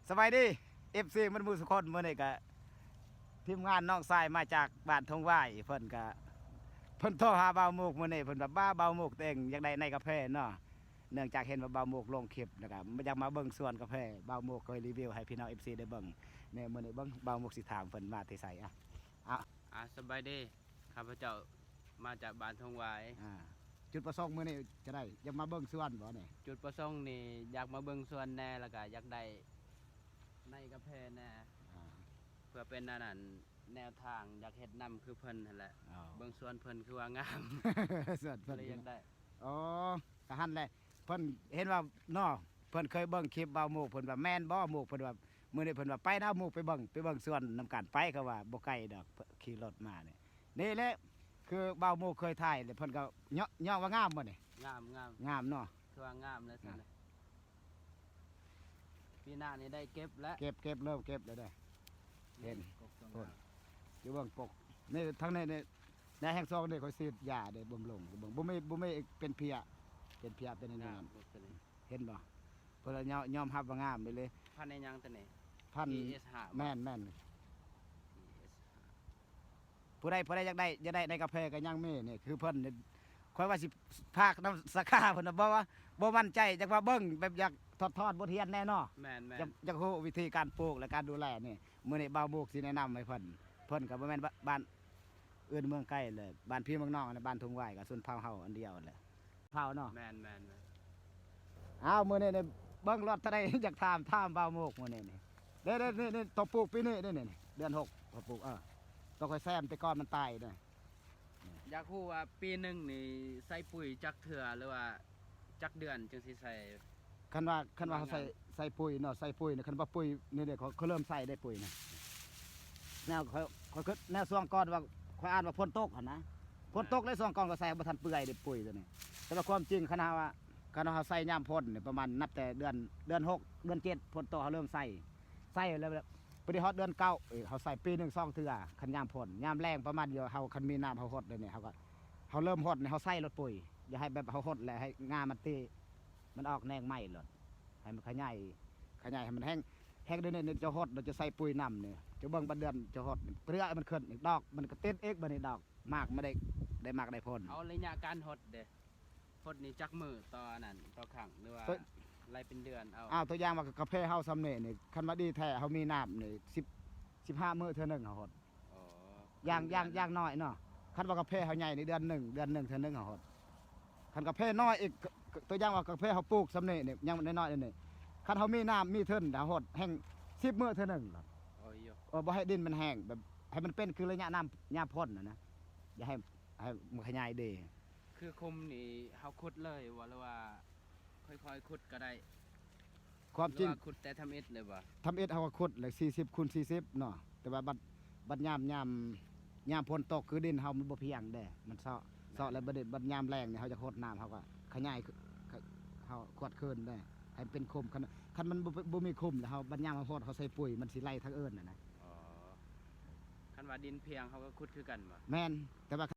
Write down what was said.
สบายดีFC มันมือสุคนเมื่อนี่ก็ทีมงานน้องทรายมาจากบ้านทงไหวเพิ่นก็เพิ่นโทรหาเบาหมูกมื่อนี่เพิ่นแบบบ้าเบาหมูกตัวเองอยากได้ในกาแฟเนาะเนื่องจากเห็นว่าเบาหมูกลงคลิปนะครับอยากมาเบิ่งส่วนกาแฟเบาหมูกเคยรีวิวให้พี่น้อง FC ได้เบิ่งเนี่ยมื่อนี้เบิ่งเบาหมูกสิถามเพิ่นมาที่ใส่สบายดีข้าพเจ้ามาจากบ้านทงหวายจุดประสงค์มื่อนี้จะได้อยากมาเบิ่งส่วนบ่เนี่ยจุดประสงค์นี่อยากมาเบิ่งสวนแน่แล้วก็อยากได้ในกาแฟแน่เพื่อเป็นนั่นแนวทางอยากเฮ็ดนำคือเพิ่นนั่นแหละเบิ่งสวนเพิ่นคือว่างาม ส่วนเพิ่น เลยอยากได้อ๋อกะหันแหละเพิ่นเห็นว่าน้อเพิ่นเคยเบิ่งคลิปเบาหมูกเพิ่นว่าแม่นบ่หมูกเพิ่นว่ามื้อนี้เพิ่นว่าไปนะหมูกไปเบิ่งสวนนำกันไปเขาว่าบ่ไกลดอกขี่รถมานี่แหละคือเบาหมูกเคยถ่ายเพิ่นก็ย่อว่างามบ่นี่งามงามเนาะคือว่างามเลยสิปีหน้านี่ได้เก็บแล้ว เก็บเริ่มเก็บแล้วได้เห็นอยู่เบิ่งปกนี่ทั้งในแห่งซองนี่เขาฉีดยาได้บำรุงบ่มีเป็นเพียเป็นอันนั้นเห็นบ่เพิ่นยอมรับว่างามไปเลยพันในยังตัวนี้พัน ES5 แม่นผู้ใดอยากได้ในกาแฟก็ยังมีนี่คือเพิ่นค่อยว่าสิภาคน้ำสาขาเพิ่นบ่ว่าบ่มั่นใจจักว่าเบิ่งแบบอยากทอดบทเรียนแน่เนาะแม่นอยากรู้วิธีการปลูกและการดูแลนี่มื้อนี้บ่าวมุกสิแนะนำให้เพิ่นก็บ่แม่นบ้านอื่นเมืองใกล้เลยบ้านพี่เมืองน้องบ้านทุ่งไหวกับส่วนเผาเฮาอันเดียวแหละเผาเนาะแม่นมื้อนี้เนี่ยเบิ่งรถเท่าใดอยากถามบ่าวมุกมื้อนี้นี่เด้นี่ต้องปลูกปีนี้นี่เดือน6ต้องปลูกต้องค่อยแซมแต่ก่อนมันตายเด้ออยากรู้ว่าปีหนึ่งนี่ใส่ปุ๋ยจักเถื่อหรือว่าจักเดือนจึงสิใส่คันว่าเขาใส่ปุ๋ยเนาะใส่ปุ๋ยเนี่ยคันว่าปุ๋ยนี่เขาเริ่มใส่ได้ปุ๋ยนะแนวเขาแนวช่วงก่อนว่าเขาอ่านว่าฝนตกหั่นนะฝนตกเลยช่วงก่อนก็ใส่บ่ทันเปื่อยได้ปุ๋ยตัวนี้แต่ว่าความจริงคันว่าเขาใส่ยามฝนเนี่ยประมาณนับแต่เดือน6เดือน7ฝนตกเขาเริ่มใส่แล้วพอดีฮอดเดือน9เขาใส่ปี1 2เทื่อคันยามฝนยามแรงประมาณเดียวเขาคันมีน้ำเขาฮดเลยเนี่ยเขาเริ่มฮดเนี่ยเขาใส่รถปุ๋ยอย่าให้แบบเขาฮดแหละให้งามันตีมันออกแนงไหม้เลยให้มันขยายให้มันแห้งเดือนนี้จะฮดเราจะใส่ปุ๋ยน้ำเนี่ยจะเบิ่งบัดเดือนจะฮดเปลือกมันขึ้นดอกมันก็ติดเอกบัดนี้ดอกมากไม่ได้มากได้ผลเอาระยะการฮดเด้ฮดนี่จักมือต่อนั่นต่อขังหรือว่าไรเป็นเดือนเอาตัวอย่างว่ากาแฟเฮาซ้ำนี่คันว่าดีแท้เฮามีน้ำนี่15มื้อเท่านึงเฮาฮดอย่างน้อยเนาะคันว่ากาแฟเฮาใหญ่ในเดือน1เท่านึงเฮาฮดคันกาแฟน้อยอีกตัวอย่างว่ากาแฟเฮาปลูกซ้ำนี่ยังน้อยๆนี่คันเฮามีน้ำมีเทินเฮาฮดแห้ง10มื้อเท่านึงบ่ให้ดินมันแห้งแบบให้มันเป็นคือระยะน้ำยามพ่นนะอย่าให้มันขยายดีคือคุมนี่เฮาขุดเลยว่าหรือว่าค่อยๆขุดก็ได้ความจริงขุดแต่ทำเอ็ดเลยบ่ทำเอ็ดเฮาก็ขุดเลย40 คูณ 40เนาะแต่ว่าบัดยามฝนตกคือดินเฮามันบ่เพียงเด้มันเซาะแล้วบัดยามแรงเนี่ยเฮาจะโคตรน้ำเฮาก็ขยายเฮาขวดคืนได้ให้เป็นคุมคันมันบ่มีคุมแล้วเฮาบัดยามเฮาโคตรเฮาใส่ปุ๋ยมันสิไล่ทั้งเอิ้นน่ะนะคันว่าดินเพียงเฮาก็ขุดคือกันบ่แม่นแต่ว่า